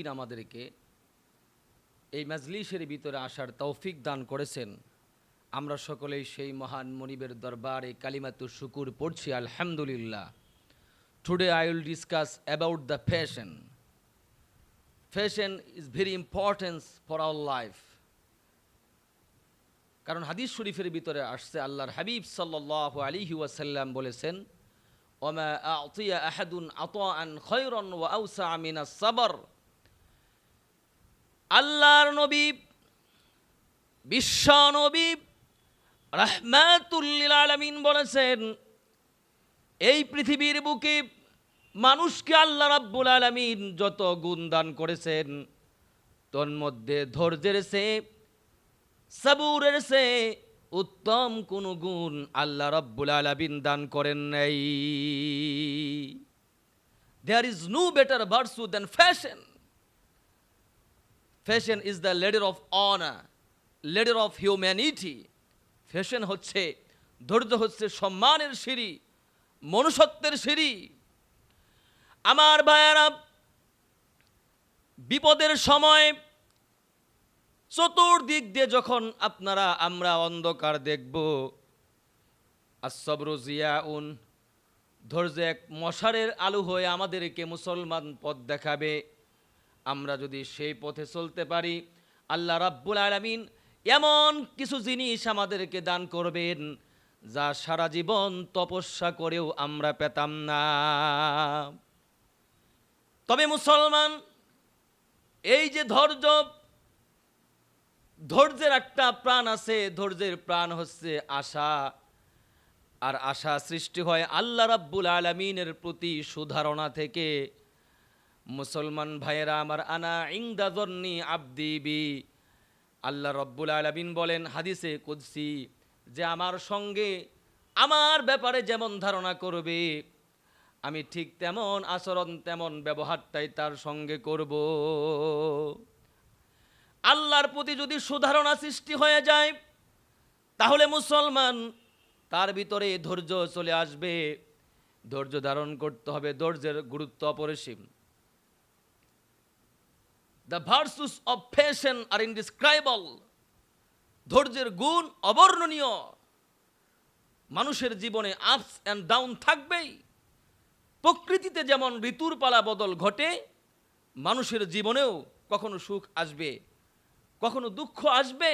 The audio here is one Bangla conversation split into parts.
আলামিন আমাদেরকে এই মাজলিসের ভিতরে আসার তৌফিক দান করেছেন। আমরা সকলেই সেই মহান মনিবের দরবারে কালিমাতুশ শুকুর পড়ছি আলহামদুলিল্লাহ। Today I will discuss about the fashion. Fashion is very important for our life. কারণ হাদিস শরীফের ভিতরে আসছে আল্লাহর হাবিব সাল্লাল্লাহু আলাইহি ওয়াসাল্লাম বলেছেন, ওমা আ'তিয়া আহাদুন আতাআন খায়রান ওয়া আওসা মিনাস সাবর। আল্লাহর নবী, বিশ্ব নবী রাহমাতুল লিল আলামিন বলেছেন, এই পৃথিবীর বুকে মানুষকে আল্লাহ রাব্বুল আলামিন যত গুণ দান করেছেন, তন্মধ্যে ধৈর্যের চেয়ে, সবুরের চেয়ে উত্তম কোন গুণ আল্লাহ রাব্বুল আলামিন দান করেন নাই। There is no better virtue than fashion. Fashion is the ladder of honor, ladder of humanity. Fashion হচ্ছে, ধৈর্য হচ্ছে সম্মানের সিঁড়ি, মনুষ্যত্বের সিঁড়ি। আমার ভাইয়ারা, বিপদের সময় চতুর্দিক দিয়ে যখন আমরা অন্ধকার দেখব, as-sabru জিয়াউন, ধৈর্য এক মশারের আলো হয়ে আমাদেরকে মুসলমান পথ দেখাবে। আমরা যদি সেই পথে চলতে পারি, আল্লাহ রাব্বুল আলামিন এমন কিছু জিনিস আমাদেরকে দান করবেন যা সারা জীবন তপস্যা করেও আমরা পেতাম না। তবে মুসলমান, এই যে ধৈর্যের একটা প্রাণ আছে, ধৈর্যের প্রাণ হচ্ছে আশা। আর আশা সৃষ্টি হয় আল্লাহ রাব্বুল আলামিনের প্রতি সুধারণা থেকে। মুসলমান ভাইয়েরা আমার, আনা ইনদা যন্নি আবদি বি, আল্লাহ রাব্বুল আলামিন বলেন হাদিসে কুদসি যে আমার সঙ্গে আমার ব্যাপারে যেমন ধারণা করবে, আমি ঠিক তেমন আচরণ, তেমন ব্যবহারটাই তার সঙ্গে করব। আল্লাহর প্রতি যদি সুধারণা সৃষ্টি হয়ে যায়, তাহলে মুসলমান তার ভিতরে ধৈর্য চলে আসবে। ধৈর্য ধারণ করতে হবে, ধৈর্যের গুরুত্ব অপরিসীম। The virtues of patience are indescribable. ধৈর্যের গুণ অবর্ণনীয়। মানুষের জীবনে আপস অ্যান্ড ডাউন থাকবেই। প্রকৃতিতে যেমন ঋতুর পালা বদল ঘটে, মানুষের জীবনেও কখনো সুখ আসবে, কখনো দুঃখ আসবে।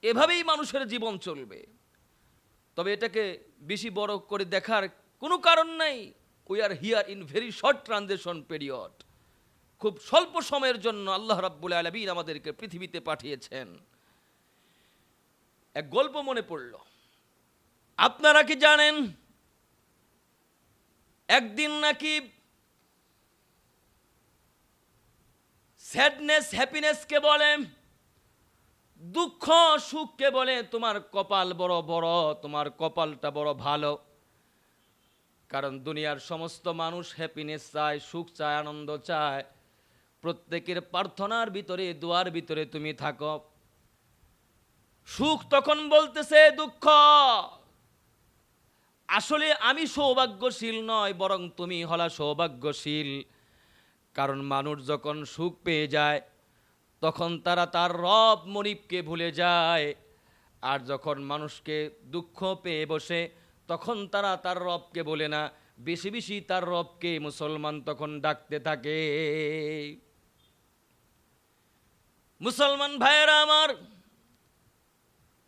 এভাবেই মানুষের জীবন চলবে। তবে এটাকে বেশি বড় করে দেখার কোনো কারণ নাই। We are here in very short transition period. খুব স্বল্প সময়ের জন্য আল্লাহ রাব্বুল আলামিন আমাদেরকে পৃথিবীতে পাঠিয়েছেন। এক গল্প মনে পড়ল। আপনারা কি জানেন, একদিন নাকি স্যাডনেস হ্যাপিনেসকে বলে, দুঃখ সুখকে বলে তোমার কপাল বড় বড়, তোমার কপালটা বড় ভালো। কারণ দুনিয়ার সমস্ত মানুষ হ্যাপিনেস চায়, সুখ চায়, আনন্দ চায়। প্রত্যেকের প্রার্থনার ভিতরে, দোয়ার ভিতরে তুমি থাকো। সুখ তখন বলতেছে দুঃখ, আসলে আমি সৌভাগ্যশীল নয়, বরং তুমি হলা সৌভাগ্যশীল। কারণ মানুষ যখন সুখ পেয়ে যায়, তখন তারা তার রব মনিবকে ভুলে যায়। আর যখন মানুষকে দুঃখ পেয়ে বসে, তখন তারা তার রবকে বলে না, বেশি বেশি তার রবকে মুসলমান তখন ডাকতে থাকে। মুসলমান ভাইয়েরা আমার,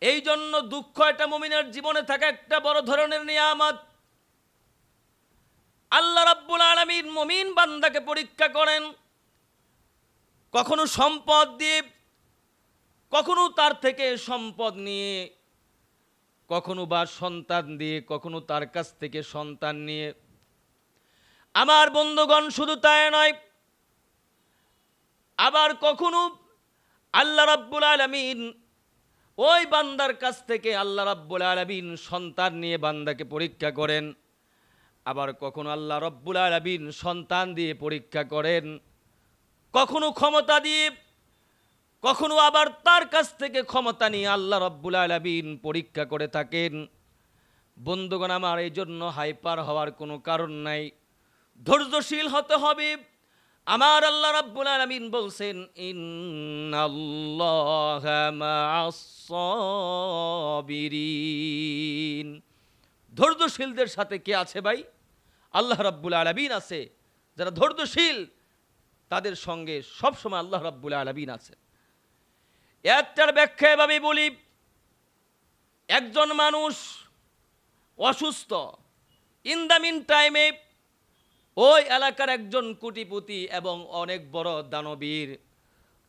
এই জন্য দুঃখ এটা মুমিনের জীবনে থাকা একটা বড় ধরনের নিয়ামত। আল্লাহ রাব্বুল আলামিন মুমিন বান্দাকে পরীক্ষা করেন, কখনো সম্পদ দিয়ে, কখনো তার থেকে সম্পদ নিয়ে, কখনো বা সন্তান দিয়ে, কখনো তার কাছ থেকে সন্তান নিয়ে। আমার বন্ধুগণ, শুধু তাই নয়, আবার কখনো আল্লাহ রাব্বুল আলামিন ওই বান্দার কাছ থেকে আল্লাহ রাব্বুল আলামিন সন্তান নিয়ে বান্দাকে পরীক্ষা করেন। আবার কখনো আল্লাহ রাব্বুল আলামিন সন্তান দিয়ে পরীক্ষা করেন, কখনো ক্ষমতা দিয়ে, কখনো আবার তার কাছ থেকে ক্ষমতা নিয়ে আল্লাহ রাব্বুল আলামিন পরীক্ষা করে থাকেন। বন্ধুগণ আমার, এই জন্য হাইপার হওয়ার কোনো কারণ নাই। ধৈর্যশীল হতে হবে, আমার আল্লাহ রাব্বুল আলামিন বলছেন, ইন্নাল্লাহা মা'আস সাবিরিন। ধৈর্যশীলদের সাথে কে আছে ভাই? আল্লাহ রাব্বুল আলামিন আছে। যারা ধৈর্যশীল তাদের সঙ্গে সবসময় আল্লাহ রাব্বুল আলামিন আছে। একটার ব্যাখ্যা এভাবে বলি, একজন মানুষ অসুস্থ, ইন দ্য মিন টাইমে ওই এলাকার একজন কোটিপতি এবং অনেক বড় দানবীর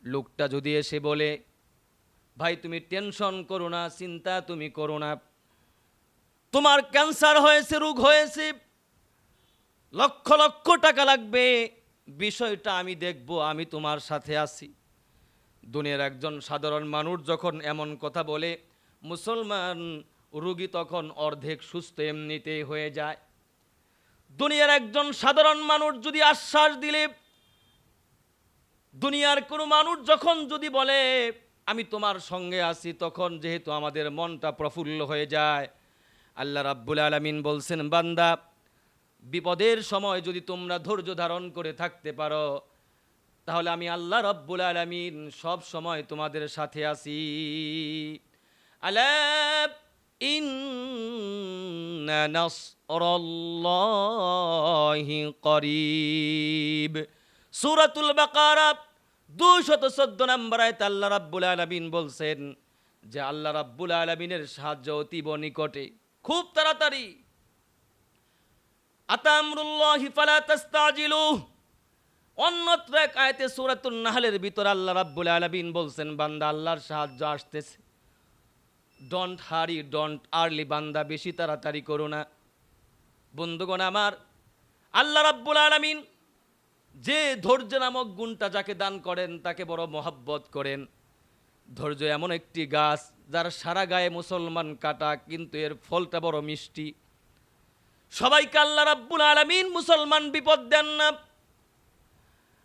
লোকটা যদি এসে বলে, ভাই তুমি টেনশন করো না, চিন্তা তুমি করো না, তোমার ক্যান্সার হয়েছে, রোগ হয়েছে, লক্ষ লক্ষ টাকা লাগবে, বিষয়টা আমি দেখব, আমি তোমার সাথে আছি। দুনিয়ার একজন সাধারণ মানুষ যখন এমন কথা বলে, মুসলমান রোগী তখন অর্ধেক সুস্থ এমনিতেই হয়ে যায়। দুনিয়ার একজন সাধারণ মানুষ যদি আশ্বাস দিলে, দুনিয়ার কোনো মানুষ যখন যদি বলে আমি তোমার সঙ্গে আছি, তখন যেহেতু আমাদের মনটা প্রফুল্ল হয়ে যায়। আল্লাহ রাব্বুল আলামিন বলছেন, বান্দা বিপদের সময় যদি তোমরা ধৈর্য ধারণ করে থাকতে পারো, তাহলে আমি আল্লাহ রাব্বুল আলামিন সব সময় তোমাদের সাথে আছি। আলা ইন্না নাসরাল্লাহি করিব। সূরাতুল বাকারা 214 নম্বর আয়াতে আল্লাহ রাব্বুল আলামিন বলছেন যে আল্লাহ রাব্বুল আলামিনের সাহায্য অতীব নিকটে, খুব তাড়াতাড়ি। আতামরুল্লাহি ফালা তাস্তাজিলু। অন্যত্র এক আয়াতে সূরাতুন নাহলের ভিতর আল্লাহ রাব্বুল আলামিন বলছেন, বান্দা আল্লাহর সাহায্য আসতেছে, ডোন্ট হারি, ডোন্ট আর্লি, বান্দা বেশি তাড়াতাড়ি করো না। বন্ধুগণ আমার, আল্লাহ রাব্বুল আলামিন যে ধৈর্য নামক গুণটা যাকে দান করেন তাকে বড় মহব্বত করেন। ধৈর্য এমন একটি গাছ যার সারা গায়ে মুসলমান কাটা, কিন্তু এর ফলটা বড় মিষ্টি। সবাইকে আল্লাহ রাব্বুল আলামিন মুসলমান বিপদ দেন না।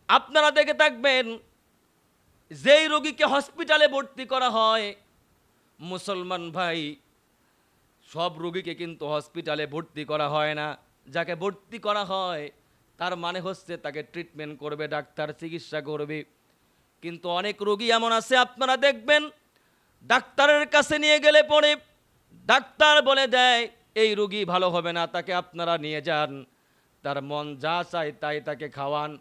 আপনারা দেখে থাকবেন, যেই রোগীকে হসপিটালে ভর্তি করা হয়, মুসলমান ভাই, সব রোগীকে কিন্তু হসপিটালে ভর্তি করা হয় না। যাকে ভর্তি করা হয় তার মানে হচ্ছে তাকে ট্রিটমেন্ট করবে ডাক্তার, চিকিৎসা করবে। কিন্তু অনেক রোগী এমন আছে, আপনারা দেখবেন ডাক্তারের কাছে নিয়ে গেলে পরে ডাক্তার বলে দেয় এই রোগী ভালো হবে না, তাকে আপনারা নিয়ে যান, তার মন যা চায় তাই তাকে খাওয়ান,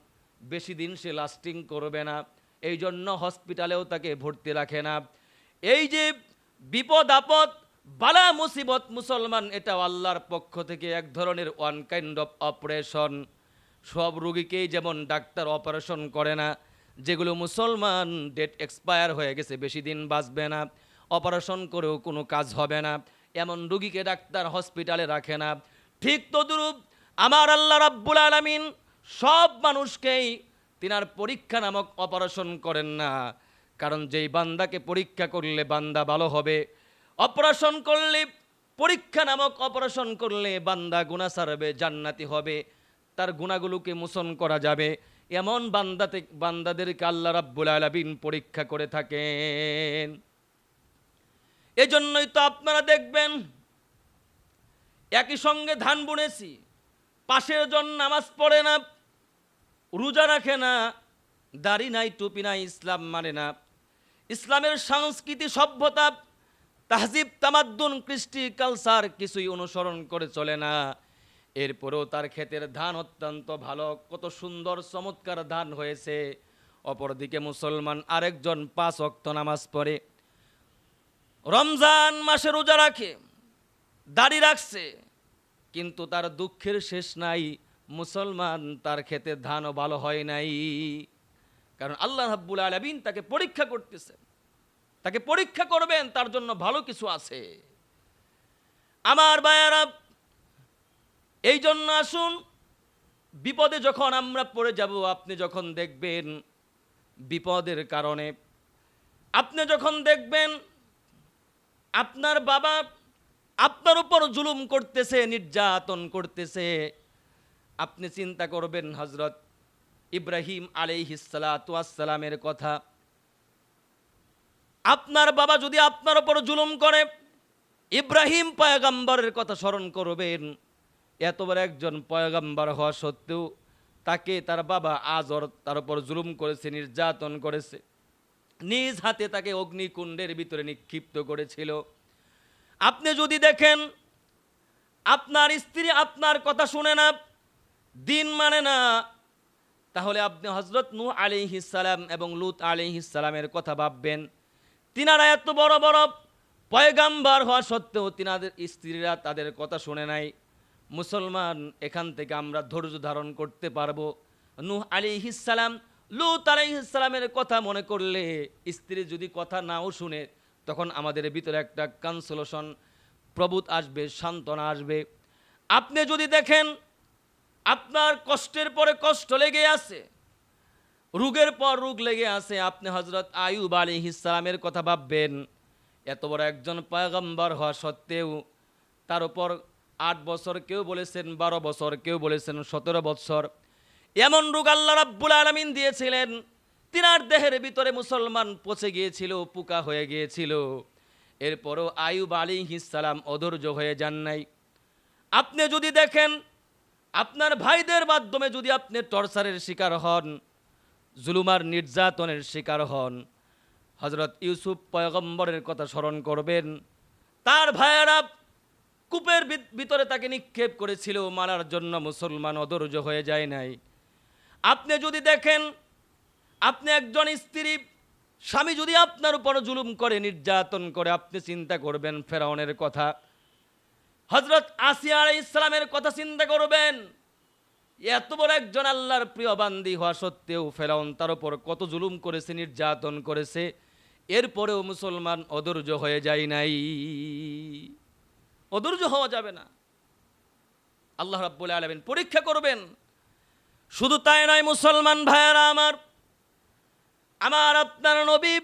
বেশি দিন সে লাস্টিং করবে না, এই জন্য হসপিটালেও তাকে ভর্তি রাখে না। এই যে বিপদ আপদ বালা মুসিবত মুসলমান, এটা আল্লাহর পক্ষ থেকে এক ধরনের ওয়ান কাইন্ড অফ অপারেশন। সব রোগীকেই যেমন ডাক্তার অপারেশন করে না, যেগুলো মুসলমান ডেট এক্সপায়ার হয়ে গেছে, বেশি দিন বাঁচবে না, অপারেশন করেও কোনো কাজ হবে না, এমন রোগীকে ডাক্তার হসপিটালে রাখে না। ঠিক তদ্রূপ আমার আল্লাহ রাব্বুল আলামিন সব মানুষকেই তিনার পরীক্ষা নামক অপারেশন করেন না। কারণ যেই বান্দাকে পরীক্ষা করলে বান্দা ভালো হবে, অপারেশন করলে, পরীক্ষা নামক অপারেশন করলে বান্দা গুনাহ ছাড়বে, জান্নাতি হবে, তার গুনাহগুলোকে মোচন করা যাবে, এমন বান্দাদেরকে আল্লাহ রাব্বুল আলামিন পরীক্ষা করে থাকেন। এজন্যই তো আপনারা দেখবেন, একই সঙ্গে ধান বুনেছি, পাশের জন নামাজ পড়ে না, রোজা রাখে না, দাড়ি নাই, টুপি নাই, ইসলাম মানে না, ইসলামের সংস্কৃতি, সভ্যতা, তাহজিব, তামাদ্দুন, কৃষ্টি, কালচার কিছুই অনুসরণ করে চলে না। এরপরেও তার ক্ষেতের ধান অত্যন্ত ভালো, কত সুন্দর চমৎকার ধান হয়েছে। অপরদিকে মুসলমান আরেকজন 5 ওয়াক্ত নামাজ পড়ে, রমজান মাসে রোজা রাখে, দাড়ি রাখছে, কিন্তু তার দুঃখের শেষ নাই, মুসলমান তার ক্ষেতের ধানও ভালো হয় নাই। কারণ আল্লাহ রাব্বুল আলামিন তাকে পরীক্ষা করতেছেন, তাকে পরীক্ষা করবেন, তার জন্য ভালো কিছু আছে। আমার ভাইয়ারা, এই জন্য আসুন, বিপদে যখন আমরা পড়ে যাব, আপনি যখন দেখবেন বিপদের কারণে, আপনি যখন দেখবেন আপনার বাবা আপনার উপর জুলুম করতেছে, নির্যাতন করতেছে, আপনি চিন্তা করবেন হযরত ইব্রাহিম আলাইহিস সালাতু ওয়াস সালামের কথা। আপনার বাবা যদি আপনার উপর জুলুম করে, ইব্রাহিম পয়গম্বরের কথা স্মরণ করবেন। এত বড় একজন পয়গম্বর হওয়া সত্ত্বেও তাকে তার বাবা আজর তার উপর জুলুম করেছে, নির্যাতন করেছে, নিজ হাতে তাকে অগ্নিকুণ্ডের ভিতরে নিক্ষিপ্ত করেছিল। আপনি যদি দেখেন আপনার স্ত্রী আপনার কথা শুনে না, দিন মানে না, তাহলে আপনি হযরত নূহ আলাইহিস সালাম এবং লূত আলাইহিস সালামের কথা ভাববেন। তিনারা এত বড় বড় পয়গাম্বার হওয়া সত্ত্বেও তিনাদের স্ত্রীরা তাদের কথা শুনে নাই। মুসলমান, এখান থেকে আমরা ধৈর্য ধারণ করতে পারবো। নূহ আলাইহিস সালাম লূত আলাইহিস সালামের কথা মনে করলে, স্ত্রী যদি কথা নাও শুনে, তখন আমাদের ভিতরে একটা কনসোলেশন, প্রবোধ আসবে, সান্ত্বনা আসবে। আপনি যদি দেখেন আপনার কষ্টের পরে কষ্ট লেগে আছে, রোগের পর রোগ লেগে আছে, আপনি হযরত আইয়ুব আলাইহিস সালামের কথা ভাববেন। এত বড় একজন পয়গম্বর হওয়া সত্ত্বেও তার উপর 8 বছর, কেউ বলেছেন 12 বছর, কেউ বলেছেন 17 বছর এমন রোগ আল্লাহ রাব্বুল আলামিন দিয়েছিলেন। তিনার দেহের ভিতরে মুসলমান পচে গিয়েছিল, পোকা হয়ে গিয়েছিল। এরপরও আইয়ুব আলাইহিস সালাম অধৈর্য হয়ে যান নাই। আপনি যদি দেখেন আপনার ভাইদের মাধ্যমে যদি আপনি টর্চারের শিকার হন, জুলুমার নির্যাতনের শিকার হন, হযরত ইউসুফ পয়গম্বরের কথা স্মরণ করবেন। তার ভাইয়েরা কূপের ভিতরে তাকে নিক্ষেপ করেছিল, মারার জন্য মুসলমান অধৈর্য হয়ে যায় নাই। আপনি যদি দেখেন আপনি একজন স্ত্রী, স্বামী যদি আপনার উপর জুলুম করে, নির্যাতন করে, আপনি চিন্তা করবেন ফেরাউনের কথা, হযরত আসিয়া আলাইহিস সালামের কথা চিন্তা করবেন। এত বড় একজন আল্লাহর প্রিয় বান্দি হওয়া সত্ত্বেও ফেরাউন তার উপর কত জুলুম করেছে, নির্যাতন করেছে, এরপরেও মুসলমান অধৈর্য হয়ে যায় নাই। অধৈর্য হওয়া যাবে না। আল্লাহ রাব্বুল আলামিন পরীক্ষা করবেন। শুধু তাই নয় মুসলমান ভাইয়েরা আমার, আমার আপনার নবী,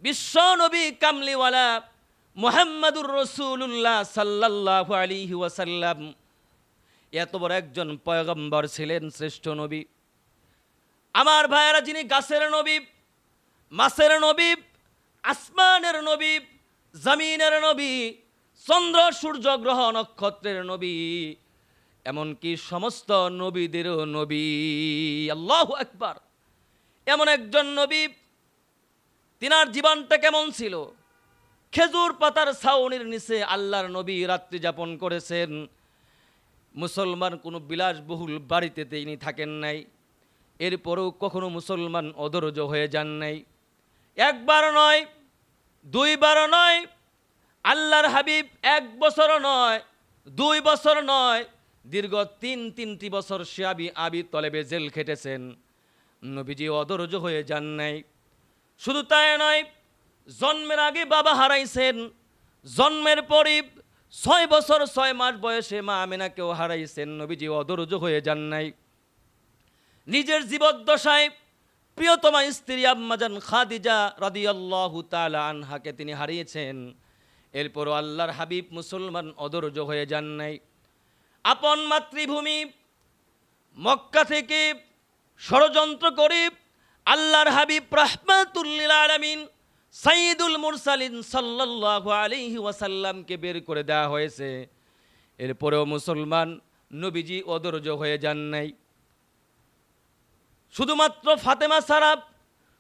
বিশ্ব নবী কামলিওয়ালা মুহাম্মাদুর রাসূলুল্লাহ সাল্লাল্লাহু আলাইহি ওয়াসাল্লাম এত বড় একজন পয়গম্বর ছিলেন, শ্রেষ্ঠ নবী। আমার ভাইয়েরা, যিনি গাছের নবী, মাছের নবী, আসমানের নবী, জমিনের নবী, চন্দ্র সূর্য গ্রহ নক্ষত্রের নবী, এমনকি সমস্ত নবীদেরও নবী। আল্লাহু আকবার। এমন একজন নবী, তিনার জীবনটা কেমন ছিল? খেজুর পাতার ছাউনির নিচে আল্লাহর নবী রাত্রি যাপন করেছেন। মুসলমান কোনো বিলাসবহুল বাড়িতে তিনি থাকেন নাই, এরপরেও কখনো মুসলমান অধৈর্য হয়ে যান নাই। একবার নয়, দুইবার নয়, আল্লাহর হাবিব 1 বছর নয়, 2 বছর নয়, দীর্ঘ তিনটি বছর শিয়াবি আবি তলেবে জেল খেটেছেন। নবীজি অধৈর্য হয়ে যান নাই। শুধু তাই নয়, জন্মের আগে বাবা হারাইছেন, জন্মের পরই 6 বছর 6 মাস বয়সে মা আমিনাকেও হারাইছেন। নবীজি অধৈর্য হয়ে যান নাই। নিজের জীবদ্দশায় প্রিয়তমা স্ত্রী আম্মাজান খাদিজা রাদিয়াল্লাহু তাআলা আনহাকে তিনি হারিয়েছেন। এরপরও আল্লাহর হাবিব মুসলমান অধৈর্য হয়ে যান নাই। আপন মাতৃভূমি মক্কা থেকে ষড়যন্ত্র করে আল্লাহর হাবিব রাহমাতুল লিল আলামিন সাইয়্যিদুল মুরসালিন সাল্লাল্লাহু আলাইহি ওয়াসাল্লামকে বের করে দেওয়া হয়েছে। এরপরেও মুসলমান নবীজি অধৈর্য হয়ে যান নাই। শুধুমাত্র ফাতেমা ছাড়া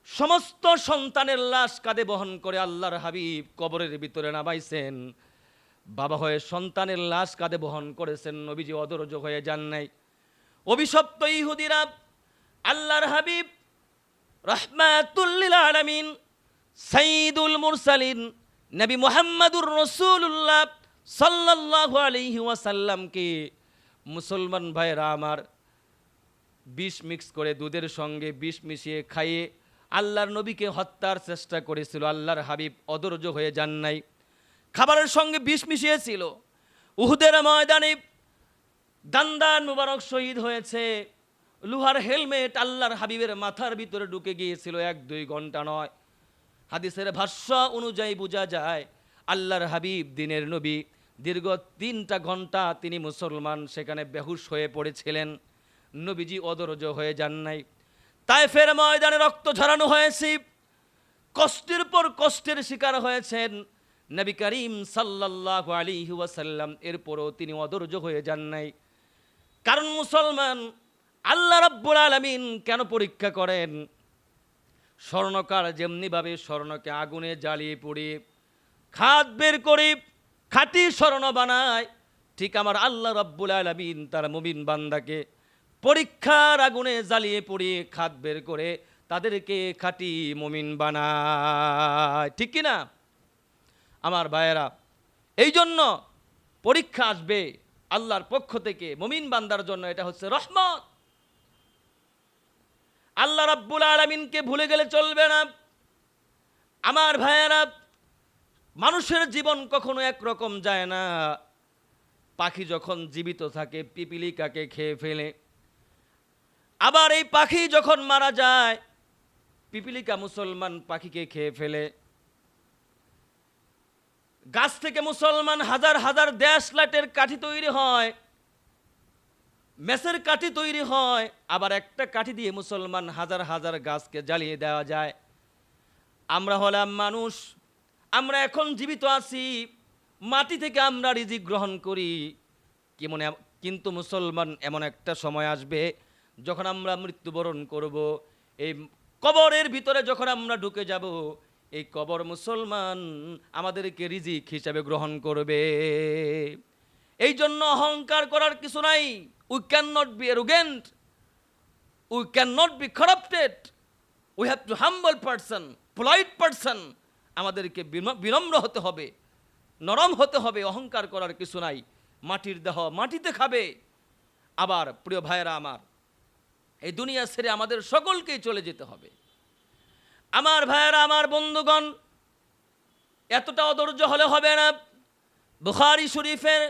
সমস্ত সন্তানের লাশ কাঁধে বহন করে আল্লাহর হাবিব কবরের ভিতরে নামাইছেন। বাবা হয়ে সন্তানের লাশ কাঁধে বহন করেছেন, নবীজি অধৈর্য হয়ে যান নাই। অভিশপ্ত ইহুদিরা আল্লাহর হাবিব রাহমাতুল লিল আলামিন সাইয়্যিদুল মুরসালিন নবী মুহাম্মাদুর রাসূলুল্লাহ সাল্লাল্লাহু আলাইহি ওয়াসাল্লামকে মুসলমান ভাইরা আমার বিষ মিক্স করে দুধের সঙ্গে বিষ মিশিয়ে খাইয়ে আল্লাহর নবীকে হত্যার চেষ্টা করেছিল। আল্লাহর হাবিব অধৈর্য হয়ে যান নাই। খাবারের সঙ্গে বিষ মিশিয়েছিল। উহুদের ময়দানে দান্দান মুবারক শহীদ হয়েছে। লোহার হেলমেট আল্লাহর হাবিবের মাথার ভিতরে ঢুকে গিয়েছিল, 1-2 ঘন্টা নয়। হাদিসের ভাষ্য অনুযায়ী বোঝা যায় আল্লাহর হাবিব দিনের নবী দীর্ঘ 3টা ঘন্টা তিনি মুসলমান সেখানে বেহুশ হয়ে পড়েছিলেন। নবীজি অধৈর্য হয়ে যান নাই। তায়েফের ময়দানে রক্ত ঝরানো হয়েছে, কষ্টের পর কষ্টের শিকার হয়েছেন নবী করিম সাল্লাল্লাহু আলাইহি ওয়াসাল্লাম। এরপরও তিনি অধৈর্য হয়ে যান নাই। কারণ মুসলমান আল্লাহ রাব্বুল আলামিন কেন পরীক্ষা করেন? স্বর্ণকার যেমনিভাবে স্বর্ণকে আগুনে জ্বালিয়ে পুড়িয়ে খাদ বের করে খাঁটি স্বর্ণ বানায়, ঠিক আমার আল্লাহ রাব্বুল আলামিন তার মুমিন বান্দাকে পরীক্ষার আগুনে জ্বালিয়ে পুড়িয়ে খাদ বের করে তাদেরকে খাঁটি মুমিন বানায়। ঠিক কি না আমার ভাইয়েরা? এই জন্য পরীক্ষা আসবে আল্লাহর পক্ষ থেকে মুমিন বান্দার জন্য, এটা হচ্ছে রহমত। আল্লাহ রাব্বুল আলামিনকে ভুলে গেলে চলবে না আমার ভাইয়েরা। মানুষের জীবন কখনো একরকম যায় না। পাখি যখন জীবিত থাকে পিপিলিকাকে খেয়ে ফেলে, আবার এই পাখি যখন মারা যায় পিপিলিকা মুসলমান পাখিকে খেয়ে ফেলে। গাছ থেকে মুসলমান হাজার হাজার দেশ লাটের কাঠি তৈরি হয়, মেসের কাঠি তৈরি হয়, আবার একটা কাঠি দিয়ে মুসলমান হাজার হাজার গাছকে জ্বালিয়ে দেওয়া যায়। আমরা হলাম মানুষ, আমরা এখন জীবিত আছি, মাটি থেকে আমরা রিজিক গ্রহণ করি। কিন্তু মুসলমান এমন একটা সময় আসবে যখন আমরা মৃত্যুবরণ করব, এই কবরের ভিতরে যখন আমরা ঢুকে যাব, এই কবর মুসলমান আমাদেরকে রিজিক হিসাবে গ্রহণ করবে। এই জন্য অহংকার করার কিছু নাই। We can not be arrogant, we can not be corrupted, we have to humble person, polite person. আমাদেরকে বিনম্র হতে হবে, নরম হতে হবে। অহংকার করার কিছু নাই। মাটির দেহ মাটিতে খাবে। আবার প্রিয় ভাইয়েরা আমার, এই দুনিয়া ছেড়ে আমাদের সকলকেই চলে যেতে হবে। আমার ভাইয়েরা, আমার বন্ধুগণ, এতটা অধৈর্য হলে হবে না। বুখারী শরীফের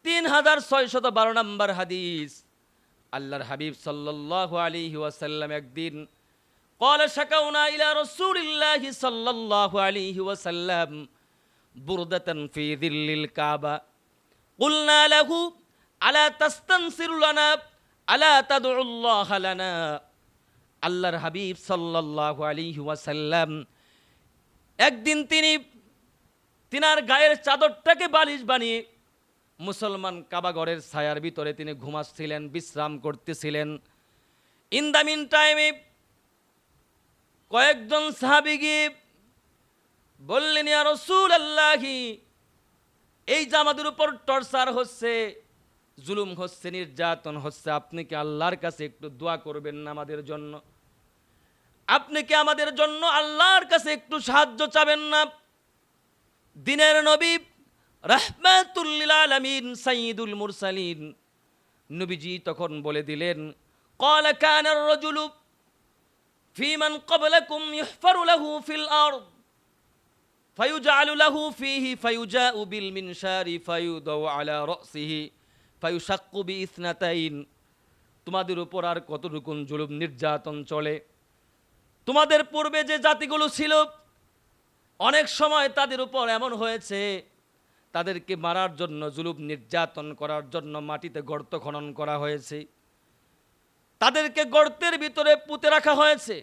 3612 নম্বর হাদিস, আল্লাহর হাবিব সাল্লাল্লাহু আলাইহি ওয়াসাল্লাম একদিন قال شكونا إلى رسول الله صلى الله عليه وسلم بردة في ظل الكعبة قلنا له ألا تستنصر لنا ألا تدعو الله لنا। আল্লাহর হাবিব সাল্লাল্লাহু আলাইহি ওয়াসাল্লাম একদিন তিনার গায়ের চাদরটাকে বালিশ বানিয়ে মুসলমান কাবাগরের ছায়ার ভিতরে তিনি ঘুমাচ্ছিলেন, বিশ্রাম করতেছিলেন। ইন দ্য মিন টাইমে কয়েকজন সাহাবী গিয়ে বললেন, ইয়া রাসূলুল্লাহ, এই যে আমাদের উপর টর্চার হচ্ছে, জুলুম হচ্ছে, নির্যাতন হচ্ছে, আপনি কি আল্লাহর কাছে একটু দোয়া করবেন না আমাদের জন্য? আপনি কি আমাদের জন্য আল্লাহর কাছে একটু সাহায্য চাবেন না? দিনের নবী রাহমাতুল লিল আলামিন সাইয়্যিদুল মুরসালিন নবীজি তখন বলে দিলেন, ক্বালা কানার রাজুলু ফি মান ক্বাবলাকুম ইহফারু লাহু ফিল আরদ ফায়ুজআলু লাহু ফিহি ফায়ুজাউ বিল মিনশারি ফায়ুদাউ আলা রাসিহি ফায়ুশাক্কু বিইসনাতাইন। তোমাদের উপর আর কতটুকু জুলুম নির্যাতন চলে? তোমাদের পূর্বে যে জাতিগুলো ছিল, অনেক সময় তাদের উপর এমন হয়েছে, তাদেরকে মারার জন্য, জুলুম নির্যাতন করার জন্য মাটিতে গর্ত খনন করা হয়েছে, তাদেরকে গর্তের ভিতরে পুঁতে রাখা হয়েছে।